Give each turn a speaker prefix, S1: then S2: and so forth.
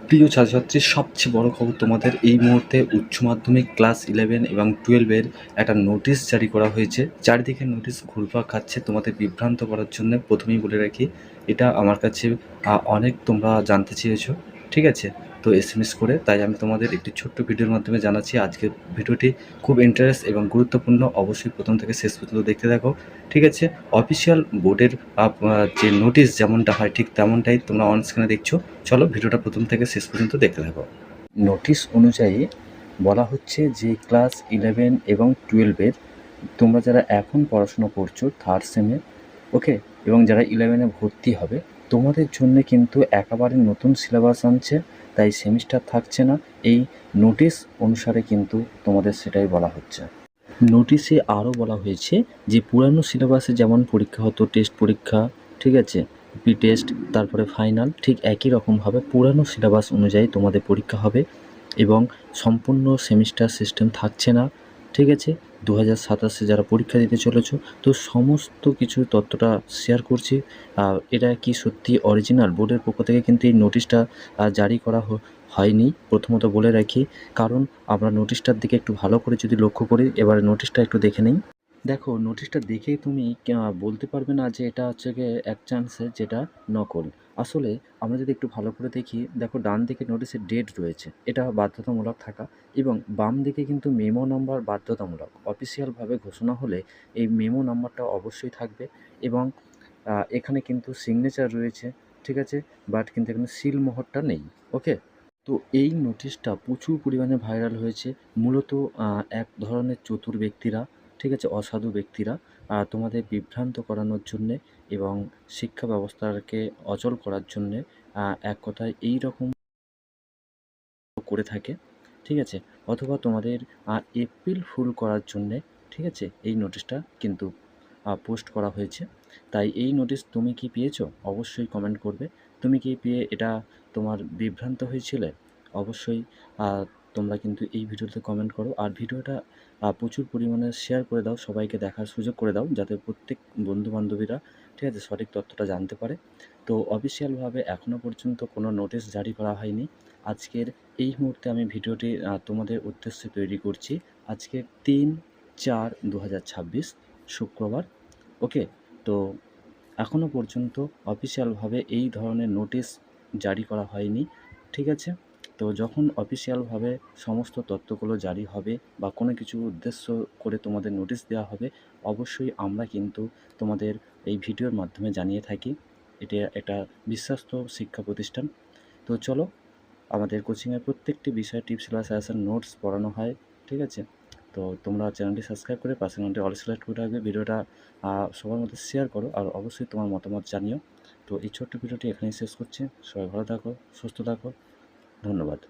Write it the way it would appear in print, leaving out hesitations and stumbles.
S1: প্রিয় ছাত্রছাত্রীর সবচেয়ে বড় খবর, তোমাদের এই মুহূর্তে উচ্চ মাধ্যমিক ক্লাস 11 এবং 12-এর একটা নোটিশ জারি করা হয়েছে। চারিদিকে নোটিশ ঘুরপাক খাচ্ছে তোমাদের বিভ্রান্ত করার জন্য। প্রথমেই বলে রাখি, এটা আমার কাছে অনেক তোমরা জানতে চেয়েছো, ঠিক আছে? তো SMS করে, তাই আমি তোমাদের একটি ছোট্ট ভিডিওর মাধ্যমে জানাচ্ছি। আজকের ভিডিওটি খুব ইন্টারেস্ট এবং গুরুত্বপূর্ণ, অবশ্যই প্রথম থেকে শেষ পর্যন্ত দেখতে থাকো, ঠিক আছে? অফিসিয়াল বোর্ডের যে নোটিশ যেমনটা হয় ঠিক তেমনটাই তোমরা অন স্ক্রিনে দেখছো। চলো ভিডিওটা প্রথম থেকে শেষ পর্যন্ত দেখতে থাকো। নোটিশ অনুযায়ী বলা হচ্ছে যে ক্লাস 11 এবং 12-এর তোমরা যারা এখন পড়াশুনো করছো থার্ড সেমে, ওকে, এবং যারা 11-এ ভর্তি হবে, তোমাদের জন্য কিন্তু একেবারে নতুন সিলেবাস আনছে, তাই সেমিস্টার থাকছে না। এই নোটিশ অনুসারে কিন্তু তোমাদের সেটাই বলা হচ্ছে। নোটিশে আরও বলা হয়েছে যে পুরানো সিলেবাসে যেমন পরীক্ষা হতো, টেস্ট পরীক্ষা, ঠিক আছে, প্রি টেস্ট, তারপরে ফাইনাল, ঠিক একই রকমভাবে পুরানো সিলেবাস অনুযায়ী তোমাদের পরীক্ষা হবে এবং সম্পূর্ণ সেমিস্টার সিস্টেম থাকছে না, ঠিক আছে? 2027-এ যারা পরীক্ষা দিতে চলেছো, তো সমস্ত কিছু তথ্যটা শেয়ার করছি। এটা কি সত্যি অরিজিনাল বোর্ডের পক্ষ থেকে কিন্তু এই নোটিশটা জারি করা হয়নি, প্রথমত বলে রাখি। কারণ আমরা নোটিশটার দিকে একটু ভালো করে যদি লক্ষ্য করি, এবারে নোটিশটা একটু দেখে নিই। দেখো, নোটিশটা দেখেই তুমি বলতে পারবে না যে এটা হচ্ছে গিয়ে এক চান্সে যেটা নকল। আসলে আমরা যদি একটু ভালো করে দেখি, দেখো ডান দিকে নোটিশের ডেট রয়েছে, এটা বাধ্যতামূলক থাকা, এবং বাম দিকে কিন্তু মেমো নাম্বার বাধ্যতামূলক। অফিসিয়ালভাবে ঘোষণা হলে এই মেমো নাম্বারটা অবশ্যই থাকবে, এবং এখানে কিন্তু সিগনেচার রয়েছে, ঠিক আছে, বাট কিন্তু এখানে সিল মোহরটা নেই, ওকে? তো এই নোটিশটা প্রচুর পরিমাণে ভাইরাল হয়েছে। মূলত এক ধরনের চতুর ব্যক্তিরা, ঠিক আছে, অসাধু ব্যক্তিরা তোমাদের বিভ্রান্ত করানোর জন্যে এবং শিক্ষা ব্যবস্থাকে অচল করার জন্যে এক কথায় এই রকম করে থাকে, ঠিক আছে? অথবা তোমাদের এপ্রিল ফুল করার জন্যে, ঠিক আছে, এই নোটিশটা কিন্তু পোস্ট করা হয়েছে। তাই এই নোটিশ তুমি কি পেয়েছো? অবশ্যই কমেন্ট করবে। তুমি কি পেয়ে এটা তোমার বিভ্রান্ত হয়েছিলে? অবশ্যই তোমরা কিন্তু এই ভিডিওতে কমেন্ট করো, আর ভিডিওটা প্রচুর পরিমাণে শেয়ার করে দাও, সবাইকে দেখার সুযোগ করে দাও, যাতে প্রত্যেক বন্ধু-বান্ধবীরা, ঠিক আছে, সঠিক তথ্যটা জানতে পারে। তো অফিসিয়ালভাবে এখনও পর্যন্ত কোনো নোটিশ জারি করা হয়নি। আজকের এই মুহূর্তে আমি ভিডিওটি তোমাদের উদ্দেশ্যে তৈরি করছি। আজকে 3/4/2026 শুক্রবার, ওকে? তো এখনও পর্যন্ত অফিসিয়ালভাবে এই ধরনের নোটিশ জারি করা হয়নি, ঠিক আছে? তো যখন অফিসিয়ালভাবে সমস্ত তথ্যগুলো জারি হবে বা কোনো কিছু উদ্দেশ্য করে তোমাদের নোটিশ দেওয়া হবে, অবশ্যই আমরা কিন্তু তোমাদের এই ভিডিওর মাধ্যমে জানিয়ে থাকি। এটা একটা বিশ্বস্ত শিক্ষা প্রতিষ্ঠান। তো চলো, আমাদের কোচিংয়ের প্রত্যেকটি বিষয় টিপস বা সাজেশন নোটস পড়ানো হয়, ঠিক আছে? তো তোমরা চ্যানেলটি সাবস্ক্রাইব করে পাশে ঘন্টায় অল সিলেক্ট করে রাখবে। ভিডিওটা সবার মধ্যে শেয়ার করো, আর অবশ্যই তোমার মতামত জানিও। তো এই ছোট্ট ভিডিওটি এখানেই শেষ করছি। সবাই ভালো থাকো, সুস্থ থাকো, ধন্যবাদ।